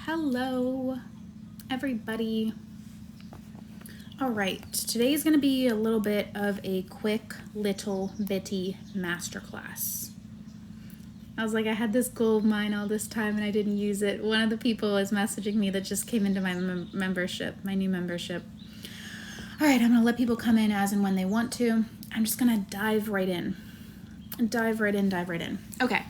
Hello, everybody. All right, today is going to be a little bit of a quick little bitty masterclass. I was like, I had this goal of mine all this time and I didn't use it. One of the people is messaging me that just came into my membership, my new membership. All right, I'm going to let people come in as and when they want to. I'm just going to dive right in. Okay,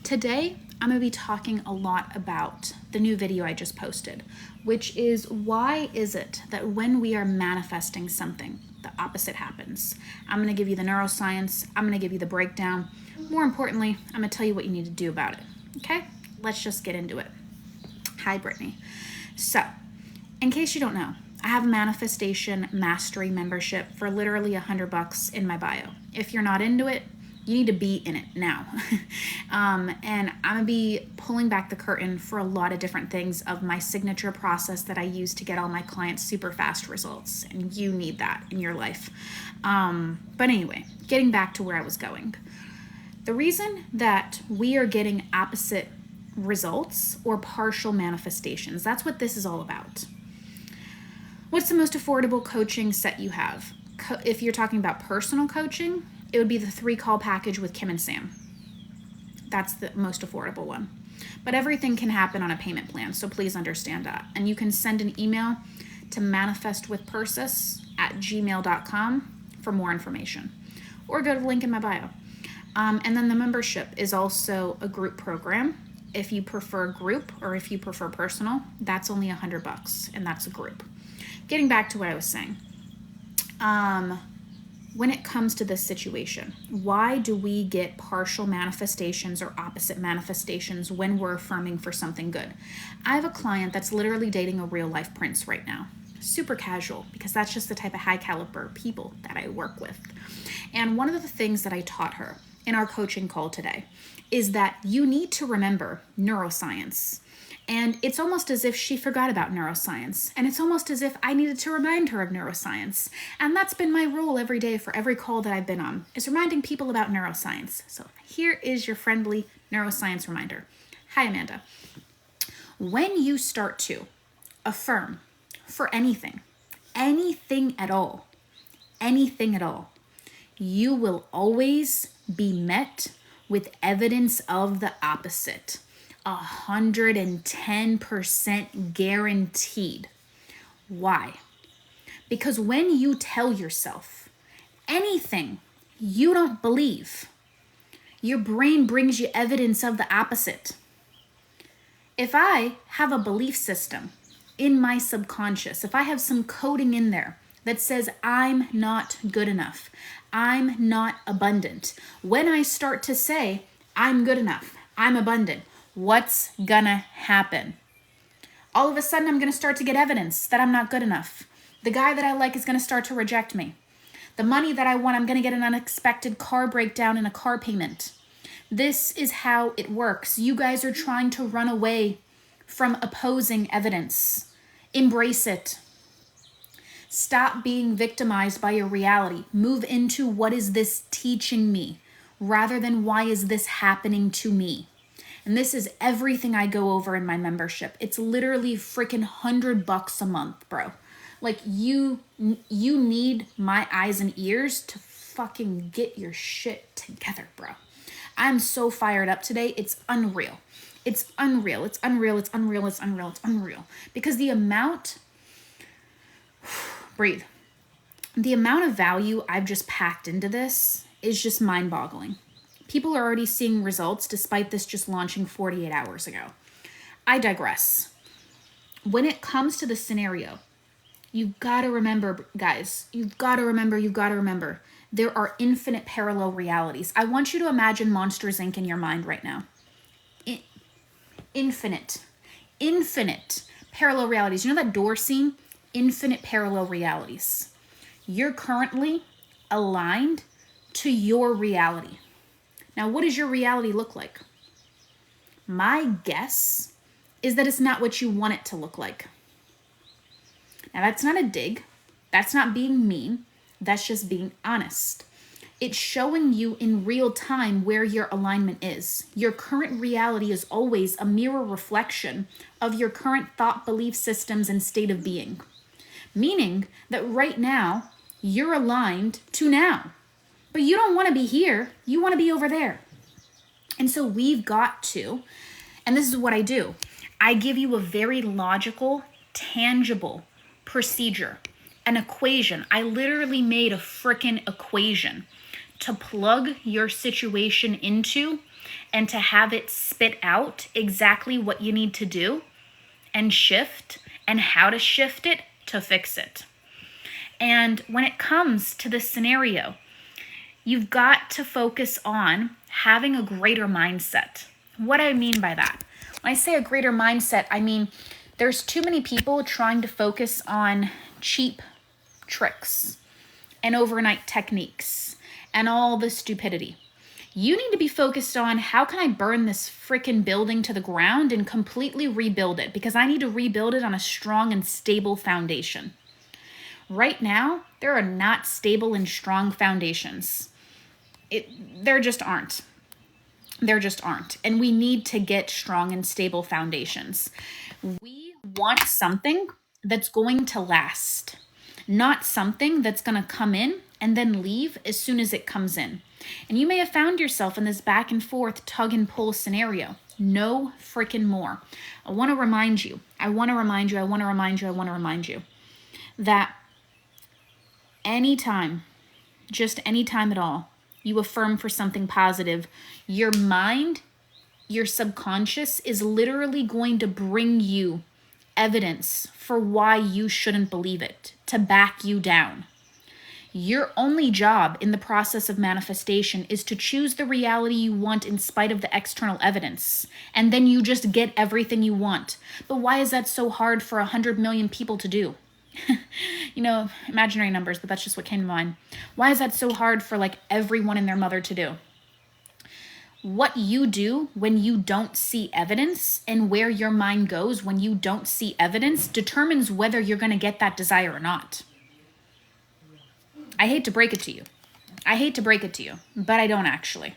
today I'm going to be talking a lot about the new video I just posted, which is why is it that when we are manifesting something, the opposite happens? I'm going to give you the neuroscience. I'm going to give you the breakdown. More importantly, I'm going to tell you what you need to do about it. Okay, let's just get into it. Hi, Brittany. So, in case you don't know, I have a manifestation mastery membership for literally $100 in my bio. If you're not into it, you need to be in it now. And I'm gonna be pulling back the curtain for a lot of different things of my signature process that I use to get all my clients super fast results. And you need that in your life. But anyway, getting back to where I was going. The reason that we are getting opposite results or partial manifestations, that's what this is all about. What's the most affordable coaching set you have? If you're talking about personal coaching, it would be the 3-call package with Kim and Sam. That's the most affordable one. But everything can happen on a payment plan, so please understand that. And you can send an email to manifestwithpersis@gmail.com for more information. Or go to the link in my bio. And then the membership is also a group program. If you prefer group or if you prefer personal, that's only $100, and that's a group. Getting back to what I was saying. When it comes to this situation, why do we get partial manifestations or opposite manifestations when we're affirming for something good? I have a client that's literally dating a real life prince right now. Super casual, because that's just the type of high caliber people that I work with. And one of the things that I taught her in our coaching call today is that you need to remember neuroscience. And it's almost as if she forgot about neuroscience. And it's almost as if I needed to remind her of neuroscience. And that's been my role every day for every call that I've been on, is reminding people about neuroscience. So here is your friendly neuroscience reminder. Hi, Amanda. When you start to affirm for anything at all, you will always be met with evidence of the opposite. 110% guaranteed. Why? Because when you tell yourself anything you don't believe, your brain brings you evidence of the opposite. If I have a belief system in my subconscious, if I have some coding in there that says I'm not good enough, I'm not abundant, when I start to say I'm good enough, I'm abundant, what's gonna happen? All of a sudden, I'm gonna start to get evidence that I'm not good enough. The guy that I like is gonna start to reject me. The money that I want, I'm gonna get an unexpected car breakdown in a car payment. This is how it works. You guys are trying to run away from opposing evidence. Embrace it. Stop being victimized by your reality. Move into what is this teaching me, rather than why is this happening to me. And this is everything I go over in my membership. It's literally freaking $100 a month, bro. Like you need my eyes and ears to fucking get your shit together, bro. I'm so fired up today. It's unreal. It's unreal. Because the amount, breathe. The amount of value I've just packed into this is just mind-boggling. People are already seeing results despite this just launching 48 hours ago. I digress. When it comes to the scenario, you've got to remember, guys, you've got to remember, there are infinite parallel realities. I want you to imagine Monsters, Inc. in your mind right now. Infinite parallel realities. You know that door scene? Infinite parallel realities. You're currently aligned to your reality. Now, what does your reality look like? My guess is that it's not what you want it to look like. Now, that's not a dig. That's not being mean. That's just being honest. It's showing you in real time where your alignment is. Your current reality is always a mirror reflection of your current thought, belief systems, and state of being. Meaning that right now, you're aligned to now. But you don't want to be here. You want to be over there. And so we've got to, and this is what I do. I give you a very logical, tangible procedure, an equation. I literally made a freaking equation to plug your situation into and to have it spit out exactly what you need to do and shift and how to shift it to fix it. And when it comes to this scenario, you've got to focus on having a greater mindset. What do I mean by that? When I say a greater mindset, I mean there's too many people trying to focus on cheap tricks and overnight techniques and all the stupidity. You need to be focused on how can I burn this freaking building to the ground and completely rebuild it, because I need to rebuild it on a strong and stable foundation. Right now, there are not stable and strong foundations. There just aren't. There just aren't. And we need to get strong and stable foundations. We want something that's going to last, not something that's going to come in and then leave as soon as it comes in. And you may have found yourself in this back and forth tug and pull scenario. No freaking more. I want to remind you that anytime, just anytime at all, you affirm for something positive, your mind, your subconscious is literally going to bring you evidence for why you shouldn't believe it, to back you down. Your only job in the process of manifestation is to choose the reality you want in spite of the external evidence, and then you just get everything you want. But why is that so hard for 100 million people to do? Imaginary numbers, but that's just what came to mind. Why is that so hard for like everyone and their mother to do? What you do when you don't see evidence and where your mind goes when you don't see evidence determines whether you're going to get that desire or not. I hate to break it to you, but I don't actually.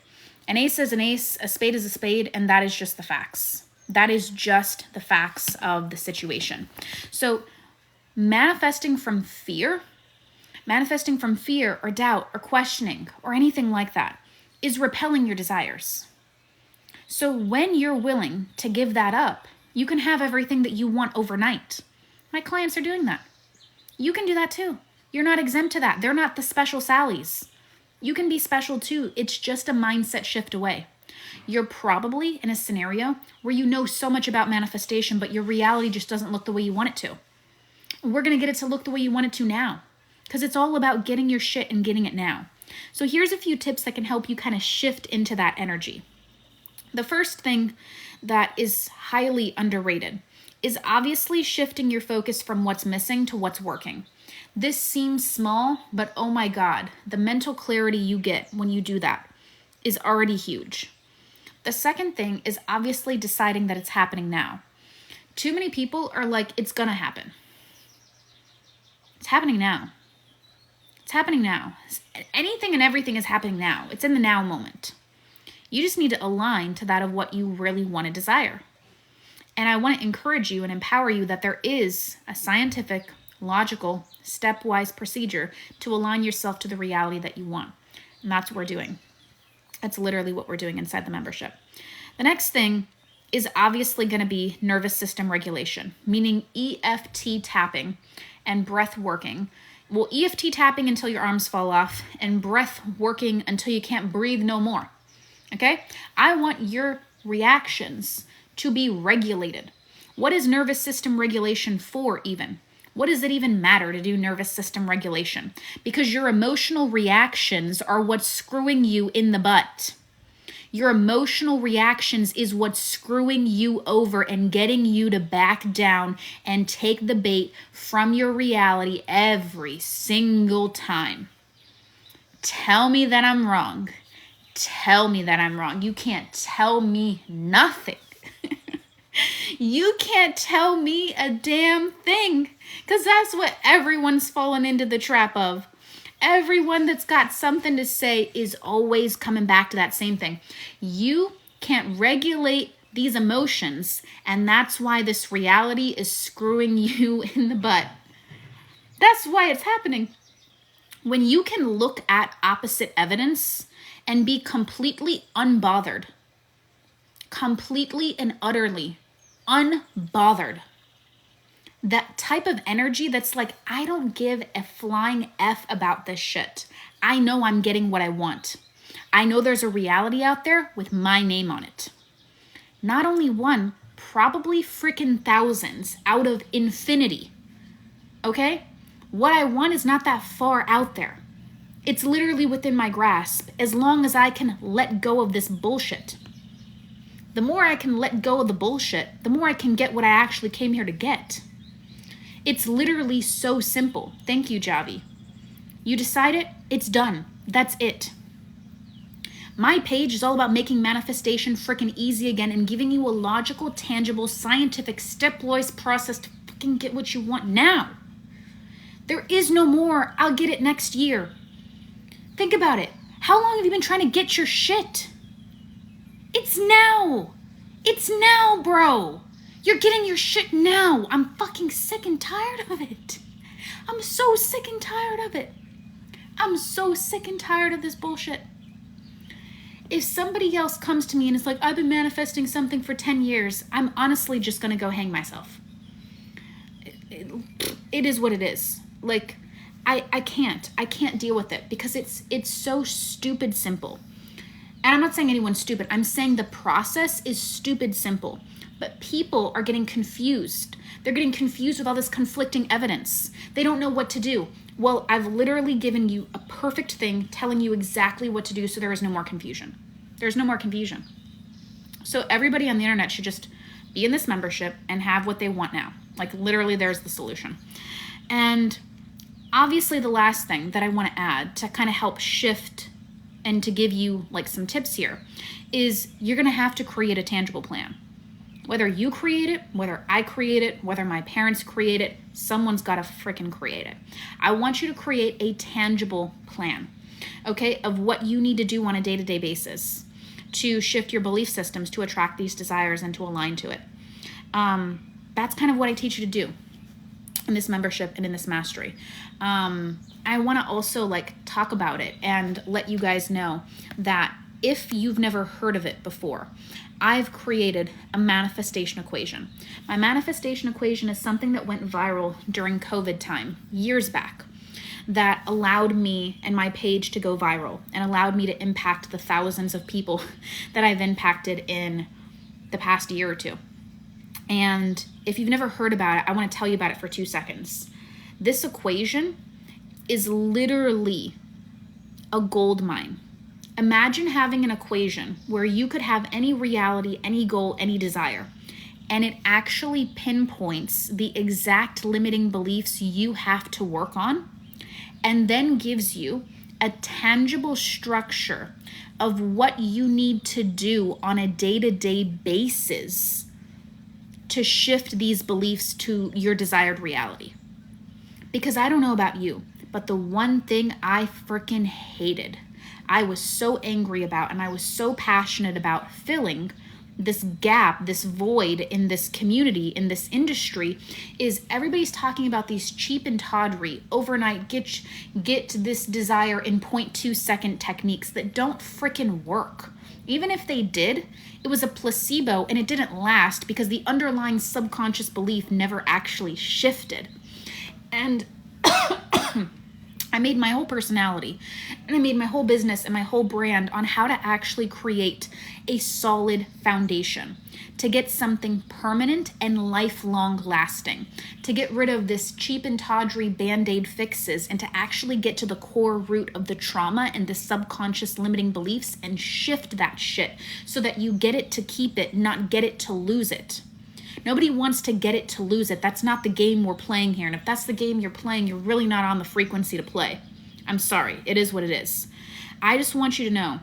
An ace is an ace, a spade is a spade, and that is just the facts. That is just the facts of the situation. So manifesting from fear or doubt or questioning or anything like that is repelling your desires. So when you're willing to give that up, you can have everything that you want overnight. My clients are doing that. You can do that too. You're not exempt to that. They're not the special Sallys. You can be special too. It's just a mindset shift away. You're probably in a scenario where you know so much about manifestation, but your reality just doesn't look the way you want it to. We're going to get it to look the way you want it to now, because it's all about getting your shit and getting it now. So here's a few tips that can help you kind of shift into that energy. The first thing that is highly underrated is obviously shifting your focus from what's missing to what's working. This seems small, but oh my God, the mental clarity you get when you do that is already huge. The second thing is obviously deciding that it's happening now. Too many people are like, it's gonna happen. It's happening now. It's happening now. Anything and everything is happening now. It's in the now moment. You just need to align to that of what you really want to desire. And I want to encourage you and empower you that there is a scientific, logical, stepwise procedure to align yourself to the reality that you want. And that's what we're doing. That's literally what we're doing inside the membership. The next thing is obviously going to be nervous system regulation, meaning EFT tapping and breath working. Well, EFT tapping until your arms fall off and breath working until you can't breathe no more. Okay? I want your reactions to be regulated. What is nervous system regulation for even? What does it even matter to do nervous system regulation? Because your emotional reactions are what's screwing you in the butt. Your emotional reactions is what's screwing you over and getting you to back down and take the bait from your reality every single time. Tell me that I'm wrong. Tell me that I'm wrong. You can't tell me nothing. You can't tell me a damn thing, because that's what everyone's fallen into the trap of. Everyone that's got something to say is always coming back to that same thing. You can't regulate these emotions, and that's why this reality is screwing you in the butt. That's why it's happening. When you can look at opposite evidence and be completely unbothered, completely and utterly unbothered, that type of energy that's like, I don't give a flying F about this shit. I know I'm getting what I want. I know there's a reality out there with my name on it. Not only one, probably freaking thousands out of infinity. Okay? What I want is not that far out there. It's literally within my grasp, as long as I can let go of this bullshit. The more I can let go of the bullshit, the more I can get what I actually came here to get. It's literally so simple. Thank you, Javi. You decide it, it's done. That's it. My page is all about making manifestation freaking easy again and giving you a logical, tangible, scientific, stepwise process to fucking get what you want now. There is no more, I'll get it next year. Think about it. How long have you been trying to get your shit? It's now. It's now, bro. You're getting your shit now. I'm fucking sick and tired of it. I'm so sick and tired of it. I'm so sick and tired of this bullshit. If somebody else comes to me and is like, I've been manifesting something for 10 years, I'm honestly just going to go hang myself. It is what it is. Like, I can't deal with it because it's so stupid simple. And I'm not saying anyone's stupid. I'm saying the process is stupid simple. But people are getting confused. They're getting confused with all this conflicting evidence. They don't know what to do. Well, I've literally given you a perfect thing telling you exactly what to do so there is no more confusion. There's no more confusion. So everybody on the internet should just be in this membership and have what they want now. Like literally there's the solution. And obviously the last thing that I want to add to kind of help shift and to give you like some tips here is you're going to have to create a tangible plan. Whether you create it, whether I create it, whether my parents create it, someone's got to freaking create it. I want you to create a tangible plan, okay, of what you need to do on a day-to-day basis to shift your belief systems to attract these desires and to align to it. That's kind of what I teach you to do in this membership and in this mastery. I want to also like talk about it and let you guys know that if you've never heard of it before, I've created a manifestation equation. My manifestation equation is something that went viral during COVID time, years back, that allowed me and my page to go viral and allowed me to impact the thousands of people that I've impacted in the past year or two. And if you've never heard about it, I want to tell you about it for 2 seconds. This equation is literally a gold mine. Imagine having an equation where you could have any reality, any goal, any desire, and it actually pinpoints the exact limiting beliefs you have to work on, and then gives you a tangible structure of what you need to do on a day-to-day basis to shift these beliefs to your desired reality. Because I don't know about you, but the one thing I freaking hated, I was so angry about, and I was so passionate about filling this gap, this void in this community, in this industry, is everybody's talking about these cheap and tawdry, overnight, get this desire in 0.2 second techniques that don't freaking work. Even if they did, it was a placebo and it didn't last because the underlying subconscious belief never actually shifted. And I made my whole personality and I made my whole business and my whole brand on how to actually create a solid foundation, to get something permanent and lifelong lasting, to get rid of this cheap and tawdry band-aid fixes and to actually get to the core root of the trauma and the subconscious limiting beliefs and shift that shit so that you get it to keep it, not get it to lose it. Nobody wants to get it to lose it. That's not the game we're playing here. And if that's the game you're playing, you're really not on the frequency to play. I'm sorry. It is what it is. I just want you to know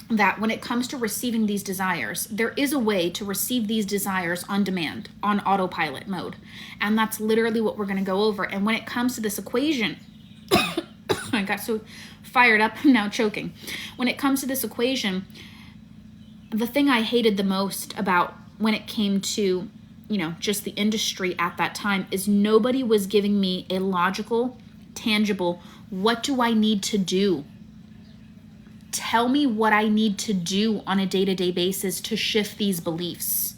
that when it comes to receiving these desires, there is a way to receive these desires on demand, on autopilot mode. And that's literally what we're going to go over. And when it comes to this equation, I got so fired up, I'm now choking. When it comes to this equation, the thing I hated the most about when it came to, just the industry at that time is nobody was giving me a logical, tangible, what do I need to do? Tell me what I need to do on a day-to-day basis to shift these beliefs,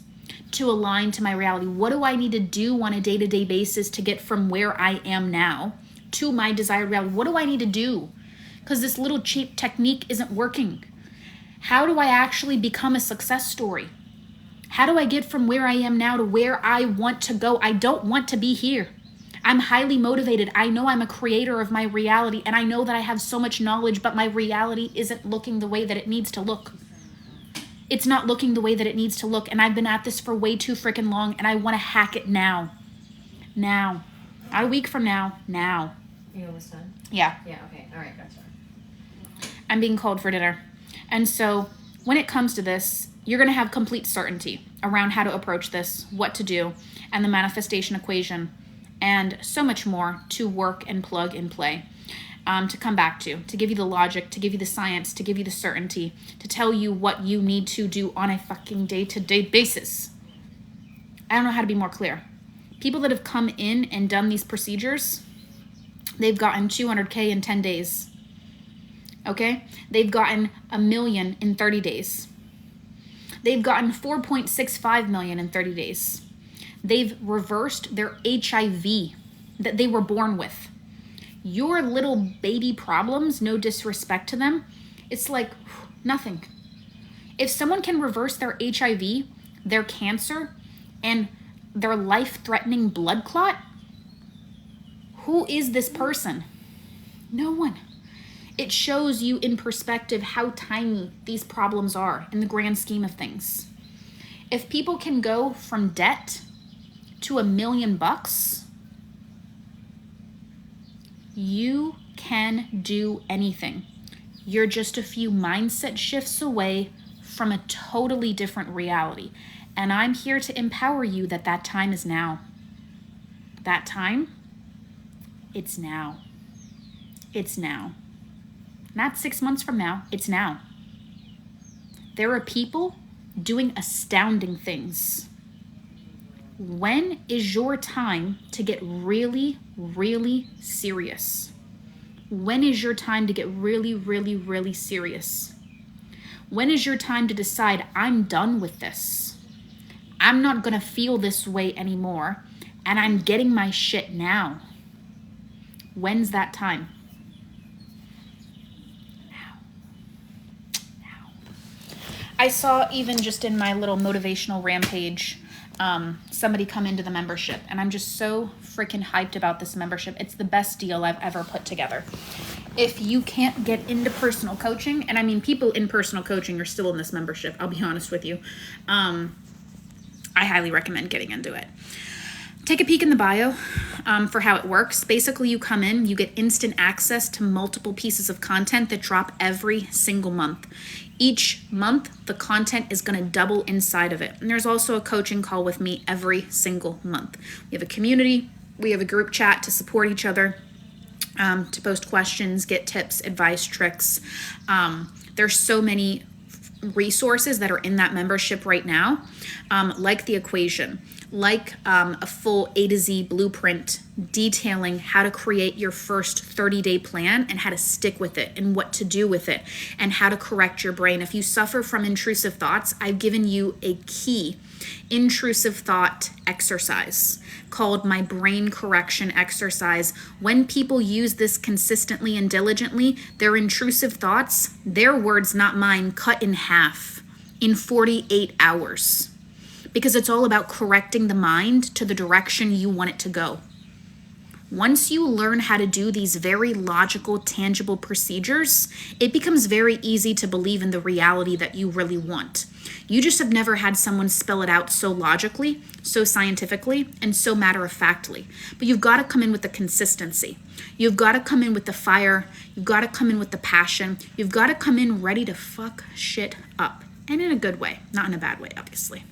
to align to my reality. What do I need to do on a day-to-day basis to get from where I am now to my desired reality? What do I need to do? Because this little cheap technique isn't working. How do I actually become a success story? How do I get from where I am now to where I want to go? I don't want to be here. I'm highly motivated. I know I'm a creator of my reality, and I know that I have so much knowledge, but my reality isn't looking the way that it needs to look. It's not looking the way that it needs to look, and I've been at this for way too freaking long, and I want to hack it now. Now. Not a week from now. Now. You almost done? Yeah. Yeah, okay. All right, gotcha. I'm being called for dinner. And so when it comes to this, you're going to have complete certainty around how to approach this, what to do, and the manifestation equation, and so much more to work and plug and play, to come back to give you the logic, to give you the science, to give you the certainty, to tell you what you need to do on a fucking day-to-day basis. I don't know how to be more clear. People that have come in and done these procedures, they've gotten 200K in 10 days. Okay? They've gotten $1 million in 30 days. They've gotten 4.65 million in 30 days. They've reversed their HIV that they were born with. Your little baby problems, no disrespect to them, it's like nothing. If someone can reverse their HIV, their cancer, and their life-threatening blood clot, who is this person? No one. It shows you in perspective how tiny these problems are in the grand scheme of things. If people can go from debt to $1 million, you can do anything. You're just a few mindset shifts away from a totally different reality. And I'm here to empower you that that time is now. That time, it's now. It's now. Not 6 months from now, it's now. There are people doing astounding things. When is your time to get really, really serious? When is your time to get really, really, really serious? When is your time to decide, I'm done with this? I'm not gonna feel this way anymore, and I'm getting my shit now. When's that time? I saw even just in my little motivational rampage, somebody come into the membership, and I'm just so freaking hyped about this membership. It's the best deal I've ever put together. If you can't get into personal coaching, and I mean people in personal coaching are still in this membership, I'll be honest with you, I highly recommend getting into it. Take a peek in the bio for how it works. Basically, you come in, you get instant access to multiple pieces of content that drop every single month. Each month, the content is going to double inside of it. And there's also a coaching call with me every single month. We have a community. We have a group chat to support each other, to post questions, get tips, advice, tricks. There's so many resources that are in that membership right now, like the equation, like a full A to Z blueprint detailing how to create your first 30-day plan and how to stick with it and what to do with it and how to correct your brain. If you suffer from intrusive thoughts, I've given you a key intrusive thought exercise called my brain correction exercise. When people use this consistently and diligently, their intrusive thoughts, their words, not mine, cut in half in 48 hours. Because it's all about correcting the mind to the direction you want it to go. Once you learn how to do these very logical, tangible procedures, it becomes very easy to believe in the reality that you really want. You just have never had someone spell it out so logically, so scientifically, and so matter-of-factly. But you've got to come in with the consistency. You've got to come in with the fire. You've got to come in with the passion. You've got to come in ready to fuck shit up. And in a good way, not in a bad way, obviously.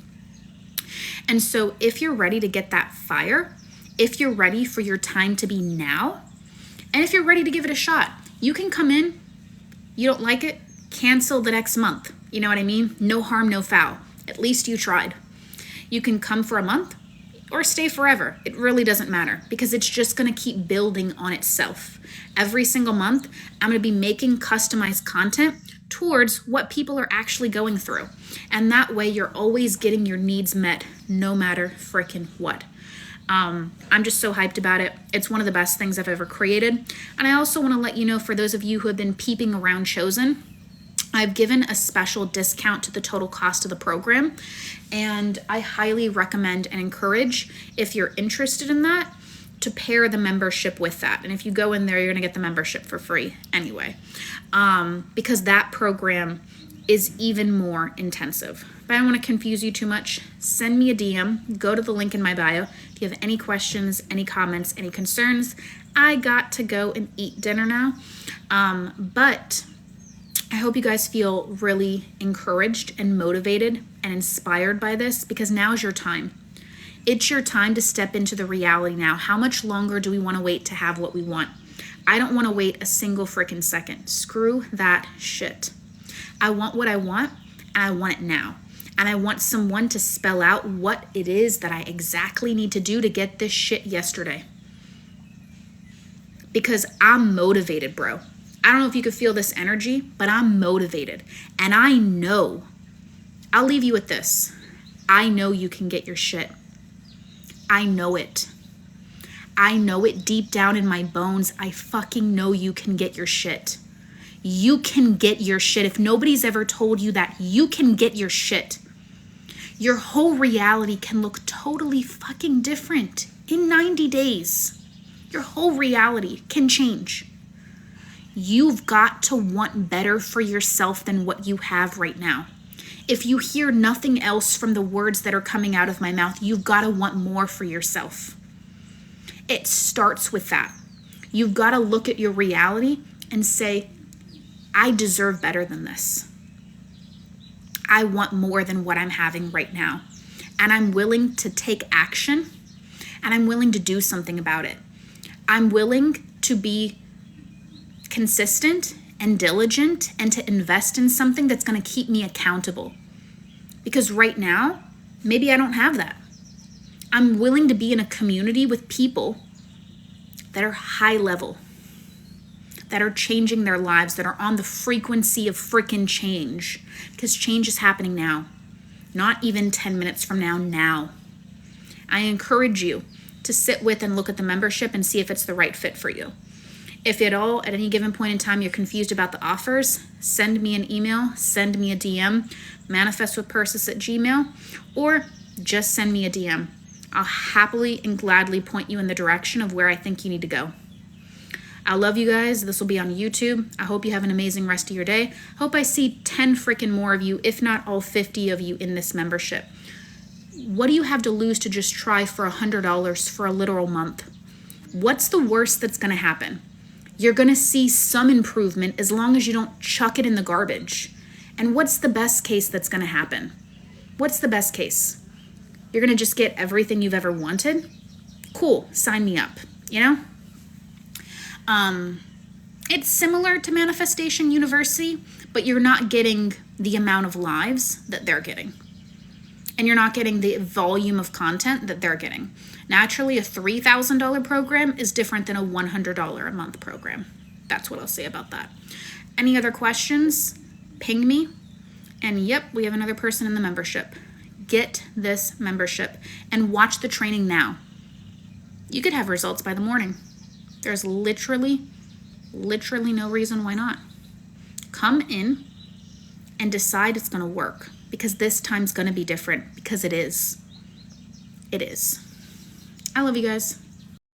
And so if you're ready to get that fire, if you're ready for your time to be now, and if you're ready to give it a shot, You can come in, you don't like it, cancel the next month. You know what I mean? No harm, no foul. At least you tried. You can come for a month or stay forever. It really doesn't matter because it's just going to keep building on itself. Every single month, I'm going to be making customized content towards what people are actually going through. And that way you're always getting your needs met no matter frickin' what. I'm just so hyped about it. It's one of the best things I've ever created. And I also want to let you know, for those of you who have been peeping around Chosen, I've given a special discount to the total cost of the program. And I highly recommend and encourage, if you're interested in that, to pair the membership with that. And if you go in there, you're going to get the membership for free anyway. Because that program is even more intensive. But I don't want to confuse you too much. Send me a DM. Go to the link in my bio. If you have any questions, any comments, any concerns, I got to go and eat dinner now. But I hope you guys feel really encouraged and motivated and inspired by this, because now is your time. It's your time to step into the reality now. How much longer do we want to wait to have what we want? I don't want to wait a single freaking second. Screw that shit. I want what I want, and I want it now. And I want someone to spell out what it is that I exactly need to do to get this shit yesterday. Because I'm motivated, bro. I don't know if you could feel this energy, but I'm motivated. And I know, I'll leave you with this. I know you can get your shit. I know it. I know it deep down in my bones. I fucking know you can get your shit. You can get your shit. If nobody's ever told you that, you can get your shit. Your whole reality can look totally fucking different in 90 days. Your whole reality can change. You've got to want better for yourself than what you have right now. If you hear nothing else from the words that are coming out of my mouth, you've got to want more for yourself. It starts with that. You've got to look at your reality and say, I deserve better than this. I want more than what I'm having right now. And I'm willing to take action, and I'm willing to do something about it. I'm willing to be consistent and diligent and to invest in something that's going to keep me accountable. Because right now, maybe I don't have that. I'm willing to be in a community with people that are high level, that are changing their lives, that are on the frequency of freaking change. Because change is happening now. Not even 10 minutes from now, now. I encourage you to sit with and look at the membership and see if it's the right fit for you. If at all, at any given point in time, you're confused about the offers, send me an email, send me a DM, manifestwithpersis@gmail, or just send me a DM. I'll happily and gladly point you in the direction of where I think you need to go. I love you guys. This will be on YouTube. I hope you have an amazing rest of your day. Hope I see 10 freaking more of you, if not all 50 of you in this membership. What do you have to lose to just try for $100 for a literal month? What's the worst that's going to happen? You're going to see some improvement as long as you don't chuck it in the garbage. And what's the best case that's going to happen? What's the best case? You're going to just get everything you've ever wanted? Cool, sign me up, you know? It's similar to Manifestation University, but you're not getting the amount of lives that they're getting. And you're not getting the volume of content that they're getting. Naturally, a $3,000 program is different than a $100 a month program. That's what I'll say about that. Any other questions? Ping me. And yep, we have another person in the membership. Get this membership and watch the training now. You could have results by the morning. There's literally no reason why not. Come in and decide it's going to work, because this time's going to be different, because it is. It is. I love you guys.